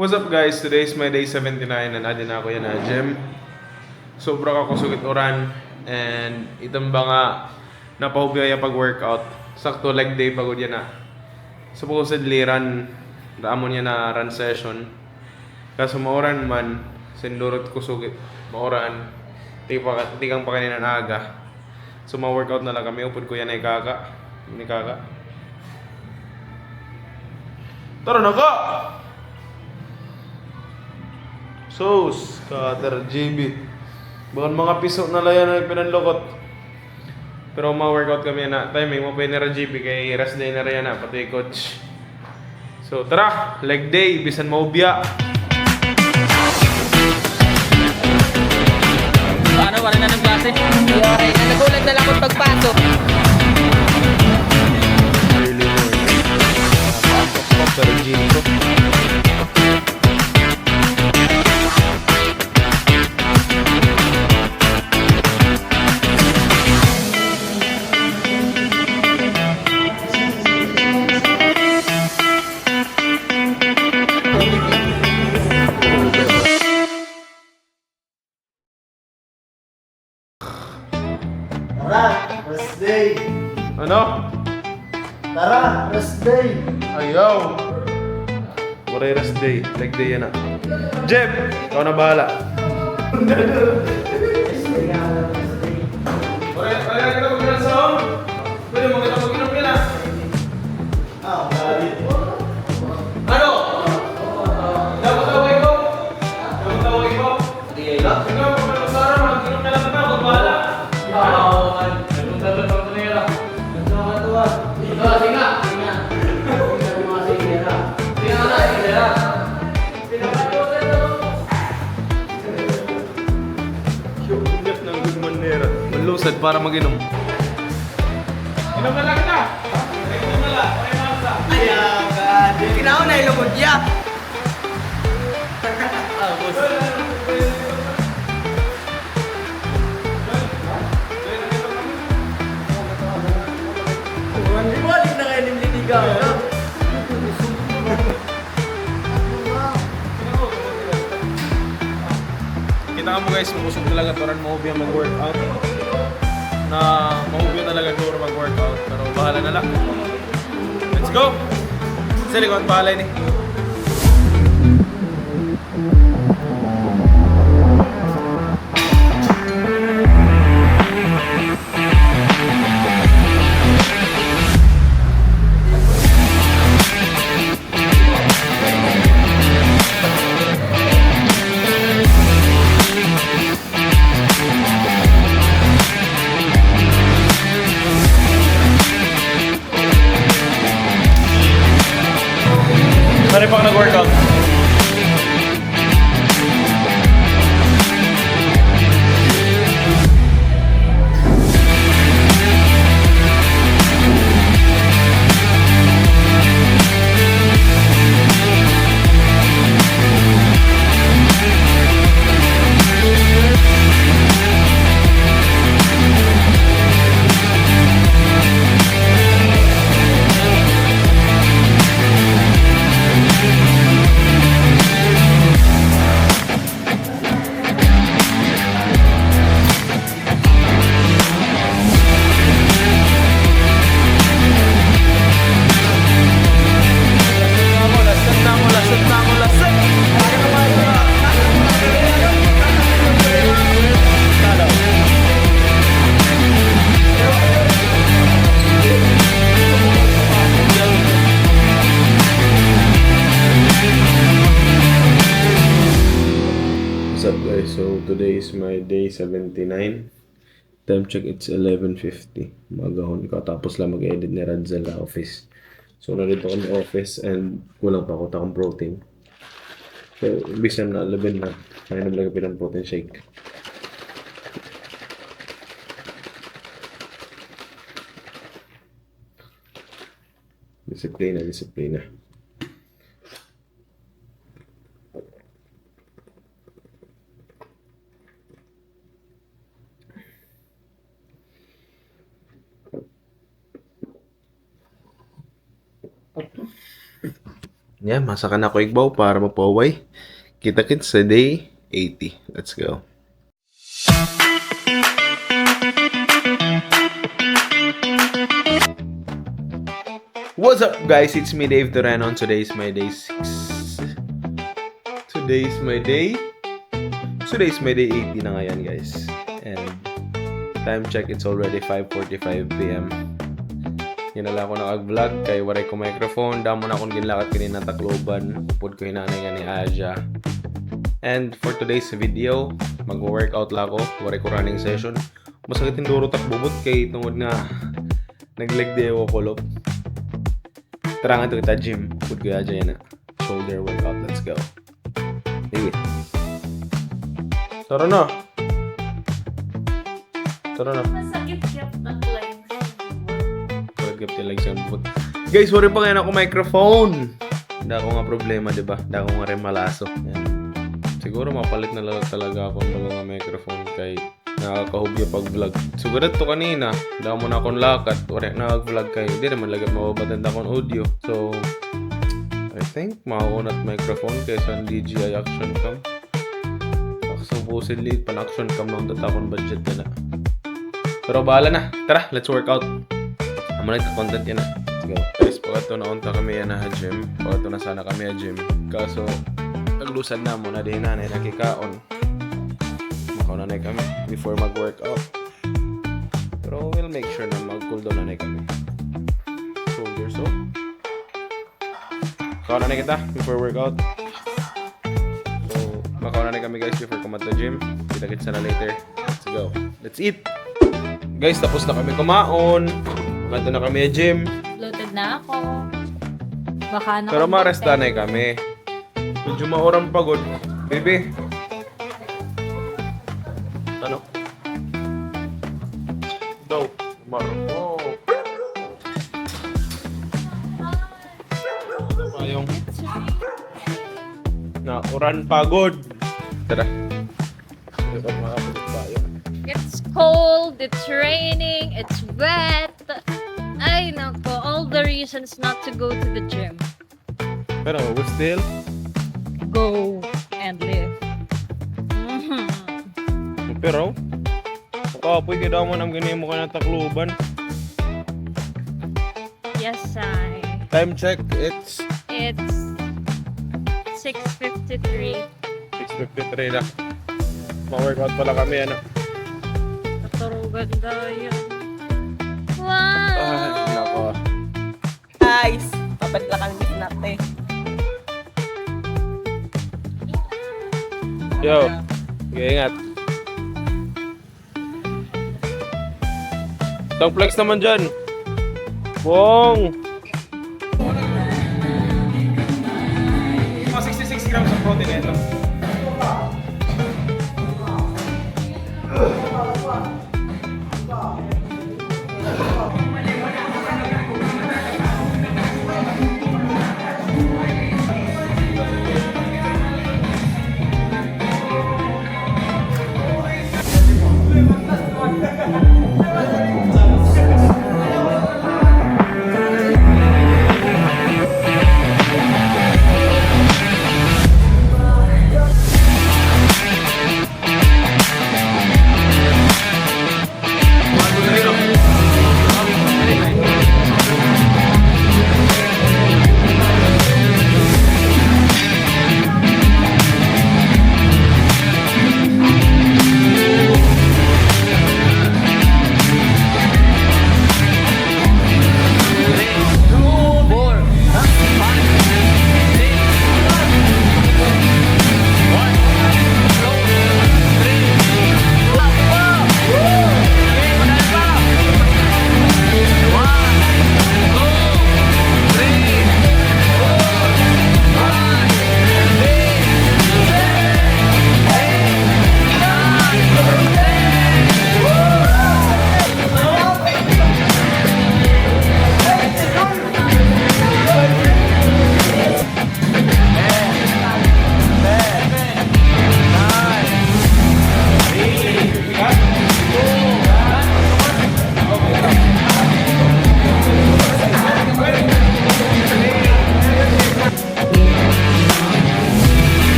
What's up guys? Today is my day 79 and adin ako yan na gym. Sobra ka kusugit oran and itong nga napahubya pag-workout. Sakto leg day pagod yan na. Supposedly run, daamon yan na run session. Kaso maoran man, sindurot kusugit. Maoran, di kang pa kanina na aga. So ma-workout na lang kami. Upod ko yan ay kaka. Ni kaka. Tara na ka! Sos, Cutter GB. Bukan mga piso na layan na pinanlokot. Pero ma-workout kami na timing mo pa ni GB kay rest day na rin na pati coach. So tara, leg day, bisan maubya. Ano, wala na ng klase? Okay, nagulat na lang akong pagpasok. Early morning. Cutter GB ko. Tara, rest day! Ano? Tara, rest day! Ayaw! Waray rest day. Leg day yan na. Jeb! Ikaw na bahala. Waray kita mag-inom sa home? Pwede mo kita mag-inom yan na. Galit. Ano? Dapat tawag ko? Dapat tawag ko? Ikaw mag-inom mag-inom na lang kita. Huwag bahala. Ulit ng good manera. Malusad para mag-inom. Inom na lang kita. Inom na lang. Ayaw, God. Kinaon na ilugod ya. Balik na kayo ng litigaw. Kita mo guys, mausog talaga to rin mahubya mag-workout. Na mahubya talaga to mag-workout. Pero bahala na lang. Let's go! Sa likod, bahala ni. Sorry pang nag-workout. What's up guys? So today is my day 79. Time check, it's 11:50. Magahon ko tapos lang mag-edit ni Radzel sa office. So narito ako sa office and kulang pa ako takong protein. So ibig na 11 na. Kaya naglagay ng protein shake. Disiplina, disiplina. Yeah, masakan ako igbaw para mapaway. Kita-kits sa day 80. Let's go. What's up guys? It's me Dave Torano and today's my day 6. Today's my day 80 na ngayon guys. And time check, it's already 5:45 PM. Ginala ko nakag-vlog kay waray ko microphone. Damo na akong ginlakat kanina Tacloban. Upod ko hinanay nga ni Aja. And for today's video, mag-workout lang ako. Waray ko running session. Masakit yung duro takbubot kay tungod na nag-leg day ako kulop. Tara nga ito kita gym. Upod ko Aja yan na. Shoulder workout. Let's go. Hey. Tara na. Tara na. Masakit yung tatline. Gap talaga sa bubot. Guys, sorry pa ngayon ako microphone. Hindi ako nga problema, di ba? Hindi ako nga rin malaso. Yan. Siguro mapalit na lang talaga ako ng mga microphone kay nakakahubyo pag-vlog. Siguro ito kanina, hindi mo na akong lakat. Wala nag-vlog kayo. Hindi naman lagay mababatanda akong audio. So, I think makaunat microphone kaysa DJI Action Cam. Supposedly, pan-action cam lang tatakon budget na. Pero bahala na. Tara, let's work out. Amo na content yan na. Let's go. Guys, pagkato na unta kami yan na gym. Pagkato na sana kami gym. Kaso, naglusan na muna din na nakikaon. Makauna na kami before mag-workout. Pero we'll make sure na mag-cool down na kami. Shoulders up. Makauna na kita before workout. So, makauna na kami guys before kumat na gym. Kita-kits na later. Let's go. Let's eat! Guys, tapos na kami kumaon. Nandito na kami sa gym. Loaded na ako. Baka na Pero maresta na kami. Medyo maurang pagod. Baby. Ano? Daw. Marunong. Ayong. Nauran pagod. Tara. It's cold, it's raining, it's wet. Ay, nako. All the reasons not to go to the gym. Pero we still Go and live. Pero makapoy ka daw mo nang ganyan mo ka na Tacloban. Yes, I. Time check, it's It's 6:53. 6:53 na. Ma-workout pala kami, ano? Naturugan tayo. Ay, Wow! nako. Guys, papalit lang kami ng snack eh. Yo, sige, ingat. Itong flex naman dyan. Bong! 66 grams of protein ito.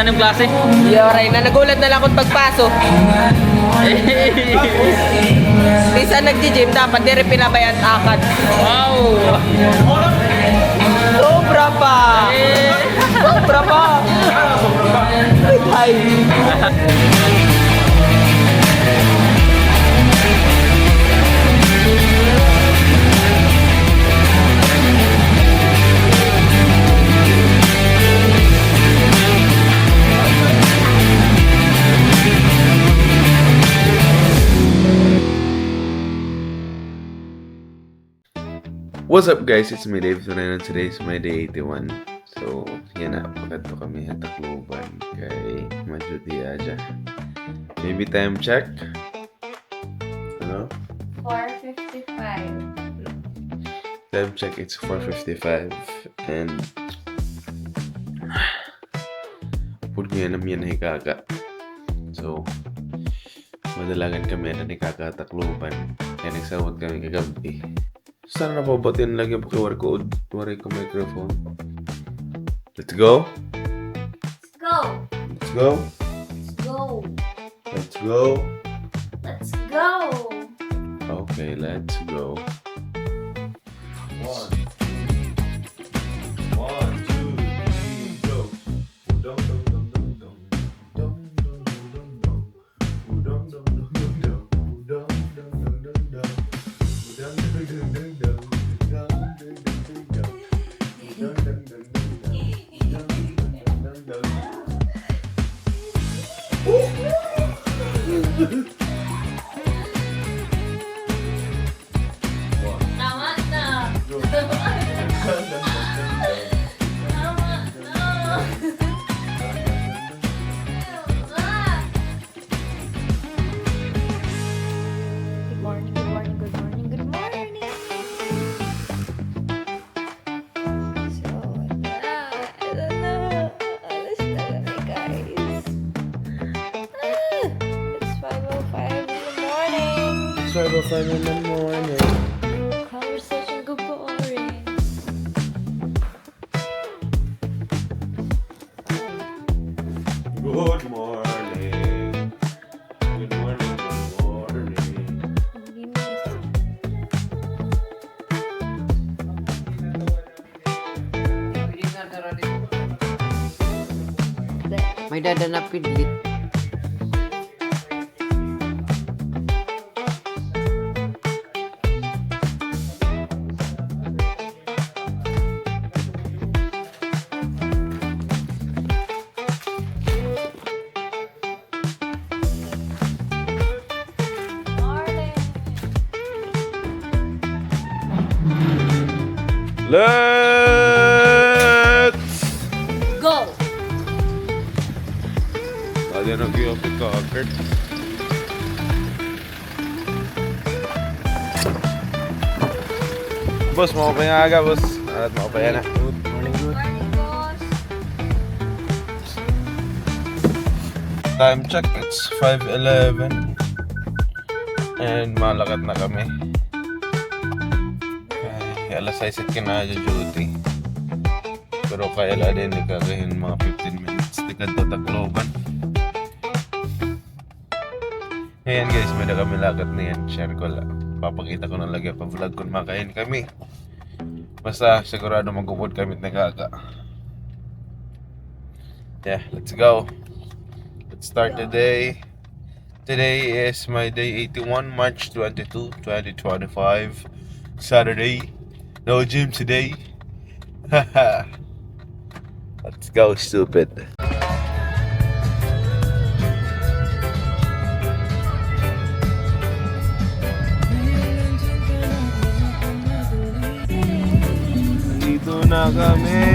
ng klase. Yoray na nagulat na lang akong pagpasok. Minsan nagji-gym, dapat di rin pinabayad akad. Wow! Sobra pa! Sobra pa! Ay, What's up guys? It's me Dave Tunan and today is my day 81. So, yan na. Pagkato kami sa Tacloban kay Majuti Aja. Maybe time check. Ano? 4:55. Time check, it's 4:55. And pud ngayon namin yan hikaka. So, madalagan kami na nikaka Tacloban. Kaya nagsawag kami kagabi. Sana napabatin lagi ang QR code. Waray ko microphone. Let's go. Let's go. Let's go. Let's go. Let's go. Let's go. Okay, let's go. One, two, three, go. Dum dum dum dum dum. Dum dum dum dum dum. Dum dum dum dum dum. Dum dum dum dum dum. Dum dum dum dum dum. Tama na. Tama na. Good morning, good morning, good morning, good morning. So, I don't know. Alas na kami, guys. It's 5:05 in the morning. It's 5:05 in the morning. Conversation ko boring. Good morning. Good morning. Good morning. Hindi mo gusto. may dadanapin lit. Morning. Let's Go! Kaya nag-i-open ka agad. Boss, makapay nga aga, boss. At makapay na. Good morning, good. Morning, boss. Time check, it's 5:11. And malakad na kami. Ay, alas 6 ka na duty. Pero kaya la din ikagahin mga 15 minutes. Tikad to Tacloban. Ngayon guys, may na kami lakad na yan. Share ko lang. Papakita ko na lagi pa vlog kung makain kami. Basta sigurado magupod kami na kaka. Yeah, let's go. Let's start the day. Today is my day 81, March 22, 2025. Saturday. No gym today. Haha. Let's go, stupid. Dito na kami.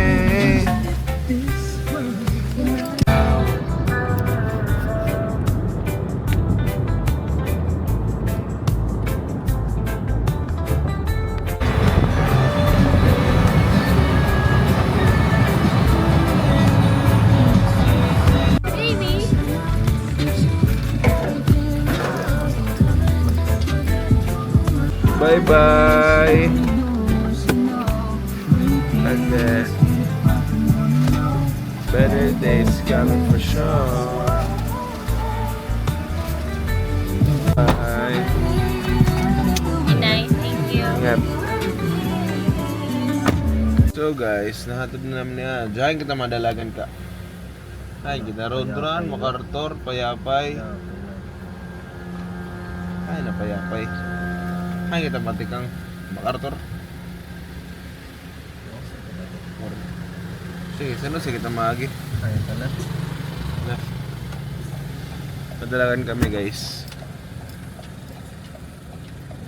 Baby. Bye-bye. Better days coming for sure. Bye. Good night. Thank you. Ingat. So guys, nahatid na namin niya. Diyan kita madalagan ka. Ay, kita road run, MacArthur, Payapay. Ay, napayapay. Ay, kita matikang MacArthur. Sige, sino? Sige, kita maagi. Ay, tala. Padalagan kami guys.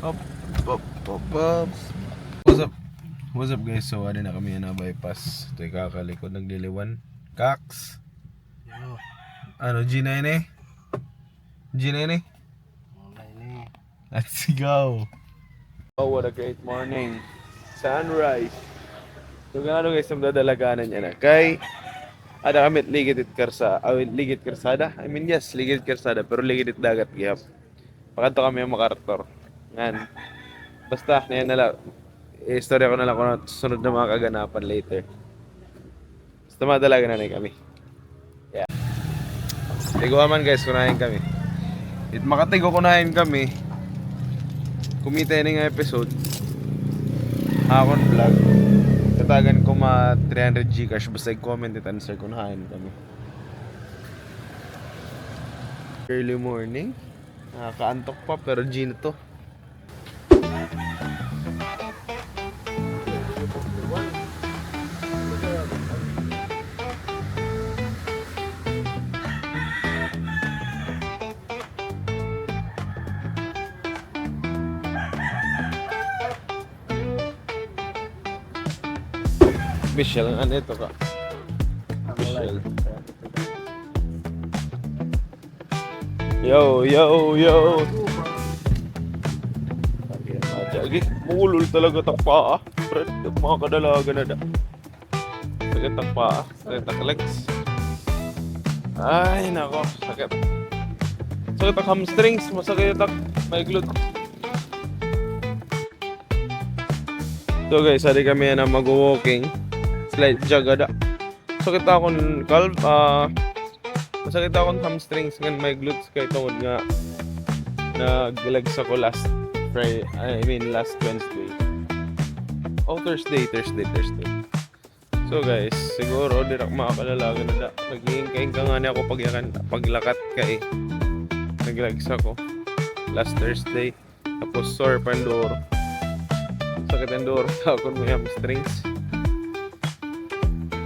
Up, up, up, up. What's up guys? So, ano na kami na bypass. Ito yung kakalikod ng Diliwan. Cax. Ano, G9 eh? G9 eh? Let's go! Oh, what a great morning. Sunrise. So, ganado guys, ang dadalaganan niya na. Kay, ada kami ligid it karsa. Ligid karsada? I mean, yes, ligid karsada. Pero ligid it dagat, gihap. Pakanto kami yung MacArthur. Yan. Basta, na yan nala. Istorya ko na lang kung sunod na mga kaganapan later. Basta madalaga na kami. Yeah. Tiguaman guys, kunahin kami. It makatigo kunahin kami. Kumita yun nga episode. Akon vlog. Katagan ko 300 Gcash. Basta i-comment it answer kunahin kami. Early morning. Nakakaantok pa pero G na to. Official ang ano ito ka. Official. Yo, yo, yo. Jagi, mulul talaga takpa ah. Fred, mga kadalaga na da. Sakit takpa ah. Sakit taklegs. Ay, nako. Sakit. Sakit ang hamstrings. Masakit ang may glute. So guys, hari kami na mag-walking. Slight jog ada. Sakit akong calf, masakit akong hamstrings ngan may glutes kay tungod nga nag-legs ako last Wednesday. Oh, Thursday. So guys, siguro di ako makakalalaga na da. Nag-iingkain ka nga niya ako paglakat kay nag-legs ako last Thursday. Tapos sore pandoro. Sakit ang doro ako may hamstrings.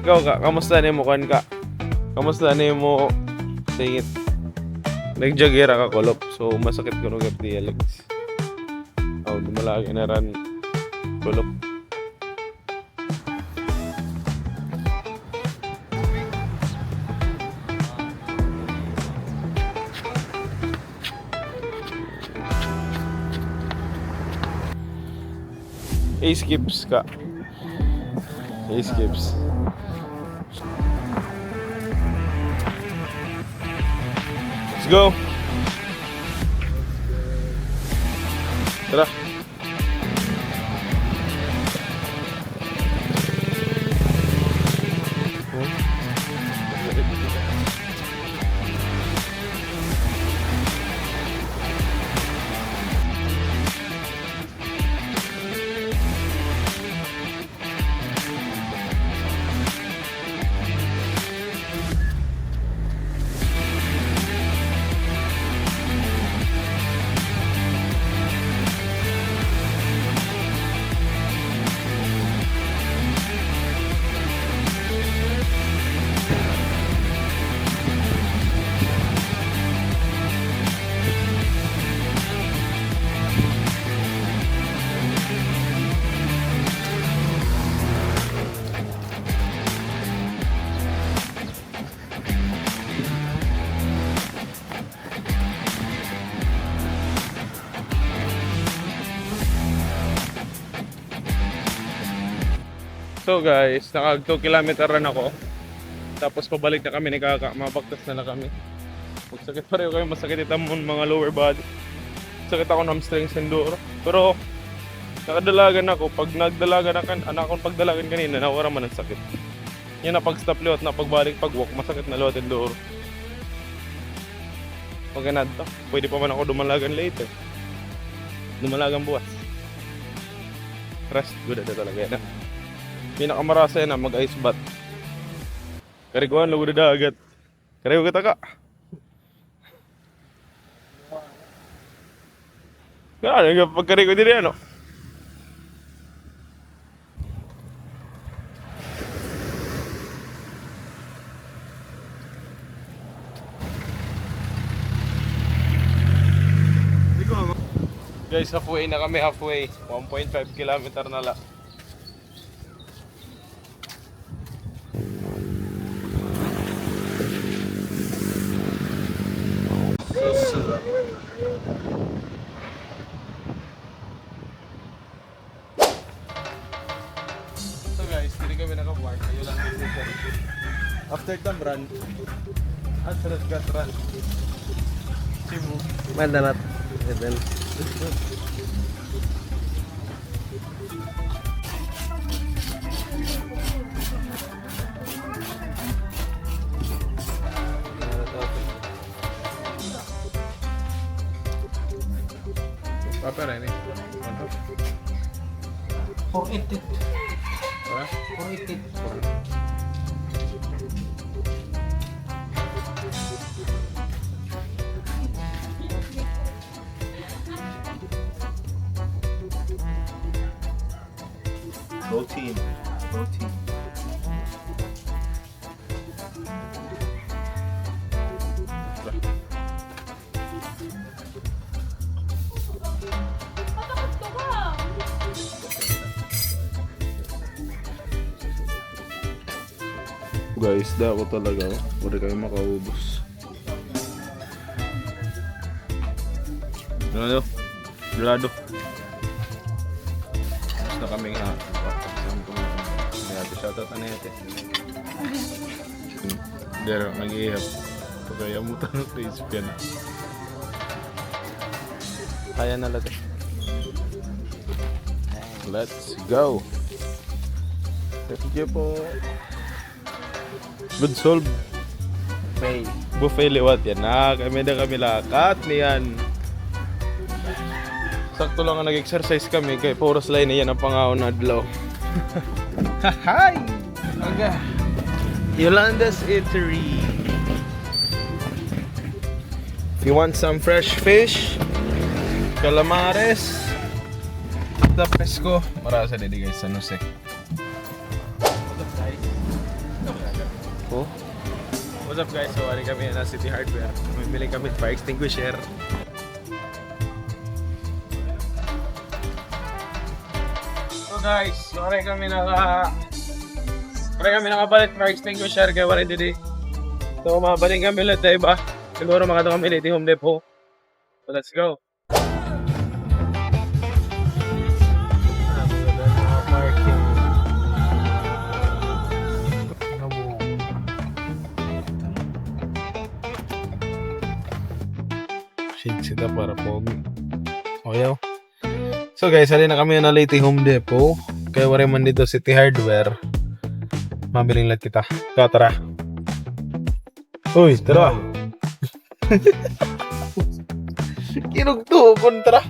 Ikaw ka, kamusta na mo kan ka? Kamusta na mo singit? Nagjagira ka kulop, so masakit ko nung FD legs. Oh, di mo lagi na ran kulop. A-skips ka. A-skips. Let's go. Tara. So guys, naka 2 kilometer run ako. Tapos pabalik na kami ni Kaka, mabagtas na kami. Magsakit pareho kayo, masakit itamon mga lower body. Sakit ako ng hamstrings and duro. Pero nakadalagan ako, pag nagdalagan anak akong pagdalagan kanina, nawara man ang sakit. Yan na pag-stop liwat na pagbalik pag-walk, masakit na liwat yung door. Pag ganad to, pwede pa man ako dumalagan later. Dumalagan buwas. Rest good na talaga yan. Pinakamarasa yan na mag-ice bath. Kariguan, lugod na dagat. Karigo kita ka. Kaya, pagkarigo din yan, no? Guys, halfway na kami, halfway. 1.5 kilometer na lang. So guys, hindi kami naka-park. Kayo lang din sa after the run, at sa gas run. Cebu. Mandalat. Then, Apa ini? Mantap. 480. Apa? 480. Protein. Protein. Guys, dako talaga. Pwede kami makaubos. Ano? Gelado. Basta kaming ha. Shoutout na natin. Dero, nag-iihap. Pagkaya mo tanong sa isip yan. Kaya na lahat. Let's go! Thank you po. Good solve. pay. Buffet liwat yan na. Kami na kami lakat niyan. Sakto lang ang nag-exercise kami kay Poros Line yan ang pangaon na adlaw. Hi! Aga. Yolanda's Eatery. If you want some fresh fish, calamares, the pesco, marasa din guys sa Nuse. Oh. What's up guys? So, ari kami na City Hardware. Bumili kami fire extinguisher. So guys, sorry kami nakabalit fire extinguisher kaya wala didi. So mabaling kami ulit na iba. Siguro makatang kami dito Home Depot. So let's go. Shake sita para pogi. Oyaw. So guys, halin na kami na Leyte Home Depot. Kaya wala man dito City Hardware. Mabiling lang kita. Tara. Uy, tara. Kinugto kontra.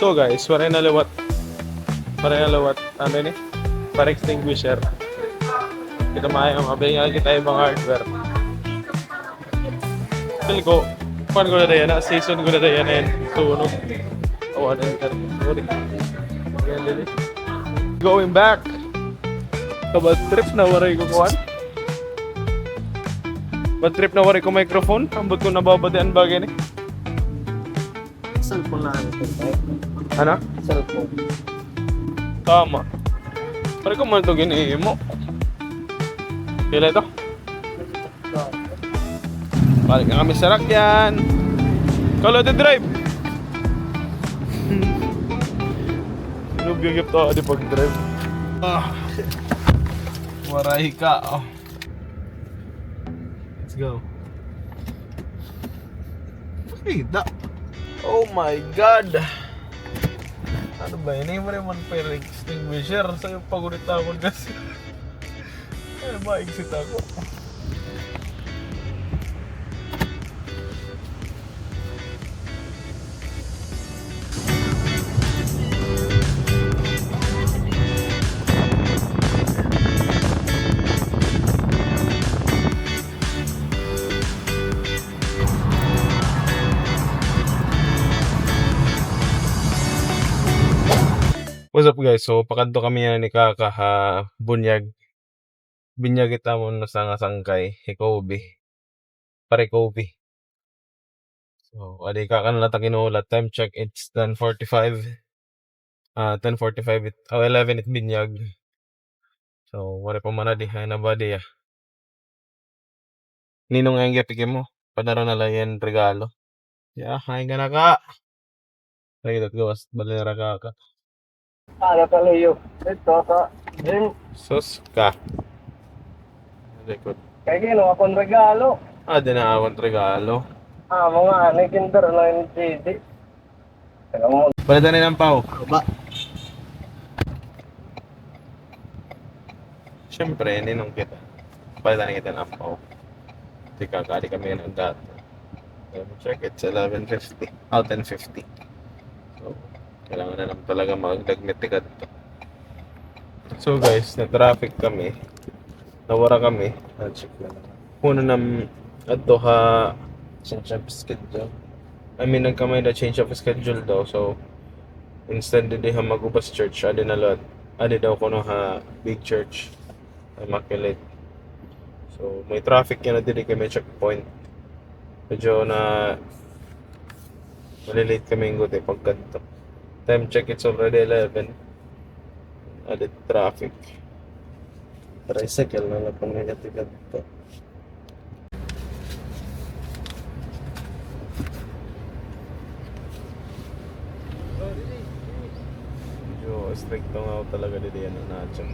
So guys, waray na lawat. Ano ni? Fire extinguisher. Kita maayo mabingan kita ibang hardware. Feel ko, pan ko na yan, season ko na yan. Sunog. Awan na sorry. Going back. Kabad trip na waray ko kuwan. Bad trip na waray ko microphone. Ambot ko nababadian bagay ni. Cellphone lang. Ano? Cellphone. Tama. Pare ko man ito ginihi mo. Kailan ito? Balik na kami sa rakyan. Kalau di drive. Nubigip to di pag-drive. Waray ka. Oh. Let's go. Makita. Oh my God. Ano ba yun? Hindi mo naman fire extinguisher. Sa'yo pagulit ako kasi. Ay, ma-exit ako. What's up guys? So pakadto kami yan ni Kaka ha bunyag. Binyag kita mo na sa nga sangkay, Hikobi. Pare Kobe. So adi Kaka na lata kinulat. Time check, it's 10:45. 10:45 it 11 it binyag. So wala pa man di na ba di ya. Ninong ang gapike mo. Panaro na lang yan regalo. Yeah, hay ka na ka. Ay, let's go. Balera Kaka. Ano kalayo? Ito sa din. Sus ka. Record. Kaya ginawa akong regalo. Di na akong regalo. Mga anay kinder lang yung CD. Kaya mo. Palitan na ng pao. Ba? Siyempre, ninong kita. Palitan na kita ng pao. Di kakali kami ng data. Check, it's 11:50. 10:50. So, kailangan na lang talaga magdagmitigat to. So guys, na-traffic kami. Nawara kami. Check lang. Kuna nam ato ha change of schedule. I mean, nagkamay na change of schedule daw. So, instead di ha magubas church, adi na lot. Adi daw kuno ha big church. Immaculate. So, may traffic yan na dili kami checkpoint. Medyo na malilate kami yung gote pagkanto. Time check, it's already 11. Added traffic. Tricycle na lang pang negative to. Medyo stricto nga ako talaga dito yan na nacho.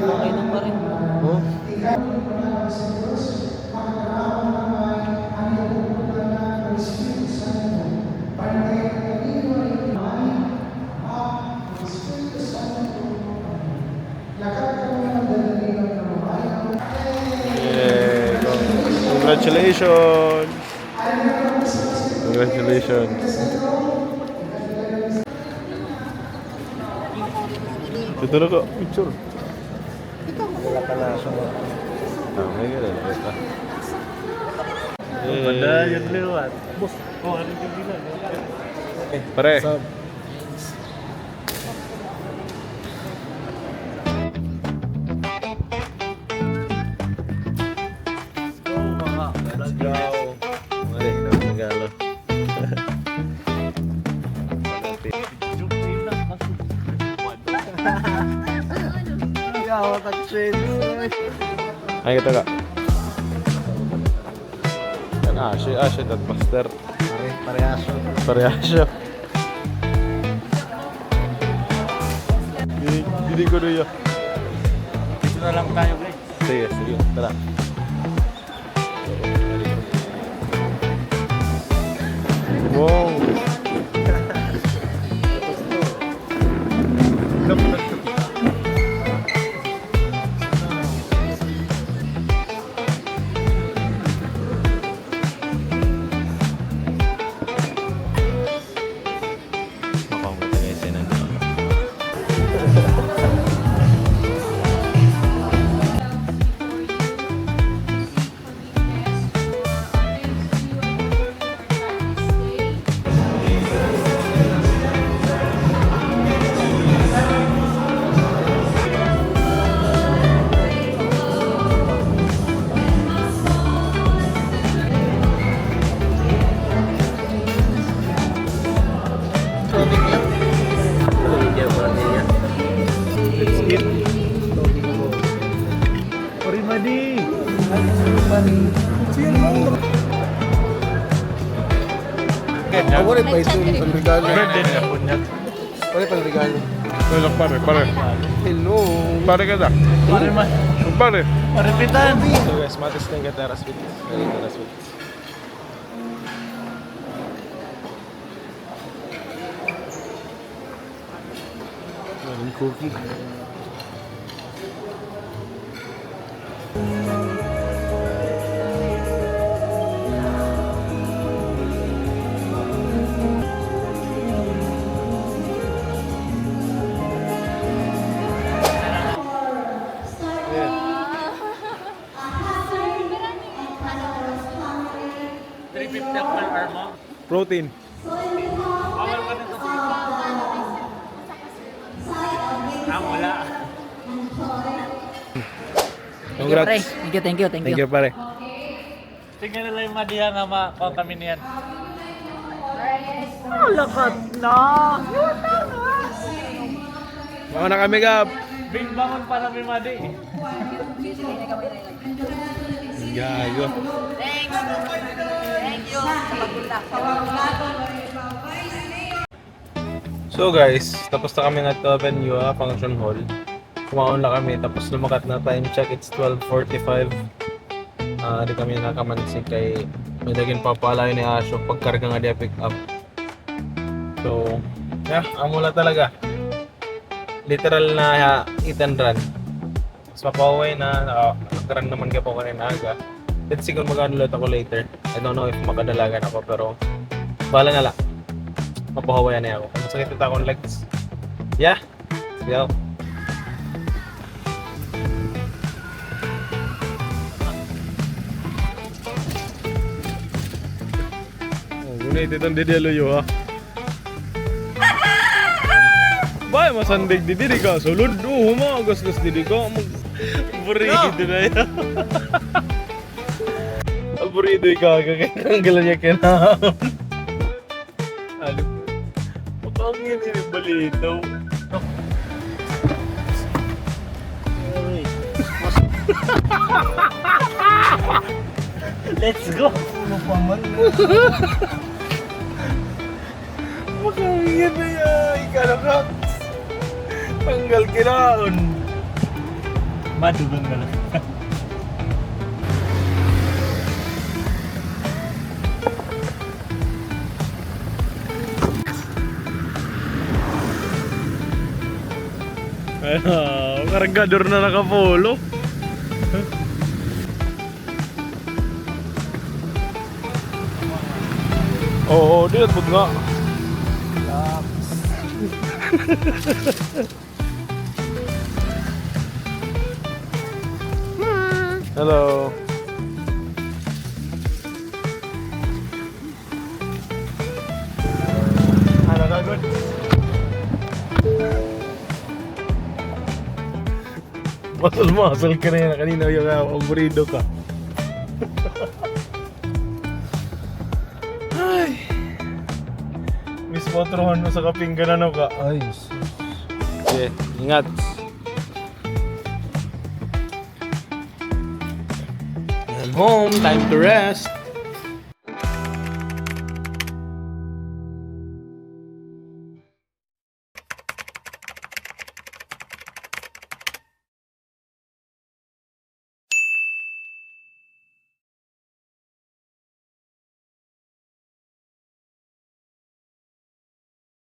Okay na pa rin. Huh? Yeah, congratulations! Congratulations! Ito na ka, picture. Wala ka na siya. May ganun. Banda yung liwat. Boss, ano yung bilang? Pare. Let's go. Mali, regalo. Gawat ang shades. Ay, kita ka. Yan, Ashe at Master. Parehasyo. Parehasyo. Hindi ko rin yun. Dito na lang tayo, guys. Sige, sige. Tara. Wow! Ako rin pa ito ang regalo. Birthday na po niya. Pare pang regalo. Wala, pare. Hello. Pare ka na. Pare man. Pare. Paripitan. So guys, matis na yung Gateras with Gateras with. Maraming cookie. Protein. Wala. Congrats. Thank you. Thank you, pare. Tingnan nila yung madiha nga makakuha kami niyan. Mga na kami, Gab. Big bangon pa namin madi. Gago. So guys, tapos na kami nag-venue function hall. Kumaon na kami, tapos lumakat na time check, it's 12:45. Di kami nakamansig kay may daging papalayo ni Asho pagkarga nga di pick up. So, yeah, amula talaga. Literal na hit and run. Mas mapauwi na, nakakarang naman ka po kanina aga. Let's see kung mag-unload ako later. I don't know if makadalagan ako, pero bahala na lang. Mapahawayan na ako. Kung masakit ito akong legs. Yeah, let's go. United ang didelo yo ha. Bay masandig di diri ka sulod humagas-gas diri ka aburrido na ya. Aburrido ka kaganggalan niya kena. Ano? Makangin ni balito. Let's go. Makangin na ya, ikalakak. Tanggal kinaon. Madugang na lang. Kargador na nakapolo. Oo, di at nga. Hello. Ano ka good? Masal-masal ka na yan. Kanina yung aburrido ka. Ay. Miss mo truhan mo sa kapinggan ano ka. Ay, Okay, ingat. And home, time to rest.